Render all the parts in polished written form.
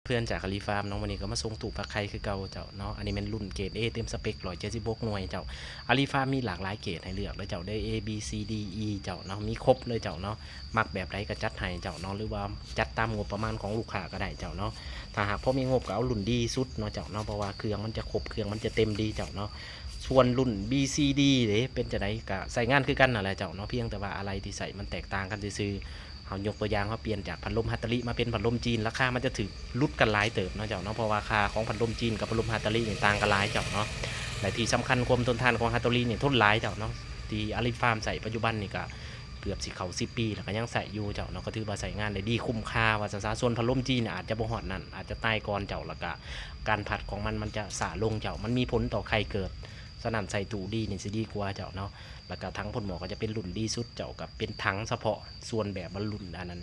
พื่อนจากคาลิฟาร์มน้องวันนี้ก็มาส่งตู่ผักไข่คือเก่าเจ้าเนาะอันนี้เป็นรุ่นเกรด A เต็มสเปค176หน่วยเจ้าอาลีฟาร์มมีหลากหลายเกรดให้เลือกเลยเจ้าได้ A B C D E เจ้าเนาะมีครบเลยเจ้าเนาะมักแบบไรก็จัดให้เจ้าเนาะหรือว่าจัดตามงบประมาณของลูกค้าก็ได้เจ้าเนาะถ้าหากพอมีงบก็เอารุ่นดีสุดเนาะเจ้าเนาะเพราะว่าเครื่องมันจะครบเครื่องมันจะเต็มดีเจ้าเนาะส่วนรุ่น B C D เด้เป็นจะได้ก็ใส่งานคือกันนั่นแหละเจ้าเนาะเพียงแต่ว่าอะไรที่ใส่มันแตกต่างกันซื่อเอายกตัวอย่างเขาเปลี่ยนจากพัดลมฮัตตาริมาเป็นพัดลมจีนราคามันจะถือลุดกันหลายเติบเนาะเจ้าเนาะเพราะว่าราคาของพัดลมจีนกับพัดลมฮัตตาริเนี่ยต่างกันหลายเจ้าเนาะและที่สำคัญความทนทานของฮัตตาริเนี่ยทนหลายเจ้าเนาะที่อาริฟาร์มใส่ปัจจุบันนี่ก็เกือบสิเขา10 ปีแล้วก็ยังใส่อยู่เจ้าเนาะก็ถือว่าใส่งานได้ดีคุ้มค่าว่าซะส่วนพัดลมจีนเนี่ยอาจจะบ่ฮอดนั่นอาจจะตายก่อนเจ้าแล้วก็การผัดของมันจะสาลงเจ้ามันมีผลต่อไข่เกิดสนั่นใส่ตู้ดีนี่สิดีกว่าเจ้าเนาะแล้วก็ทั้งพ่นหมอก็จะเป็นรุ่นดีสุดเจ้ากับเป็นทั้งเฉพาะส่วนแบบบรรลุอันนั้น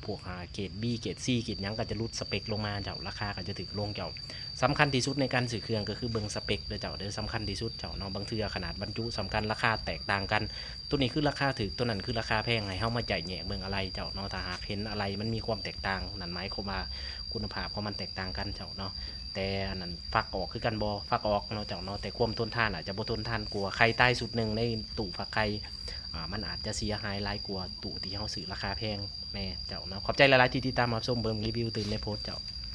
พวกเกรด B เกรด C เกรดยังก็จะลดสเปคลงมาเจ้าราคาก็จะถึงลงเจ้าสำคัญที่สุดในการสื่อเครื่องก็คือเบิ้งสเปคเจ้าเด้อสำคัญที่สุดเจ้าเนาะบางเทื่อขนาดบรรจุสำคัญราคาแตกต่างกันตัวนี้คือราคาถือตัวนั้นคือราคาแพงไงเฮามาจ่ายแหน่เบิ่งอะไรเจ้าเนาะถ้าหากเห็นอะไรมันมีความแตกต่างนั่นหมายความว่าคุณภาพของมันแตกต่างกันเจ้าเนาะแต่อันนั้นฟักออกคือกันบอฟักออกเนาะเจ้าเนาะแต่ความทนทานอาจจะบ่ทนทานกลัวไข่ใต้สุดหนึ่งในตู้ฟักไข่มันอาจจะเสียหายหลายกว่าตู้ที่เฮาซื้อราคาแพงแน่เจ้าเนาะขอบใจหลายๆที่ติดตามรับชมเบิ่งรีวิวตื่นในโพสต์เจ้า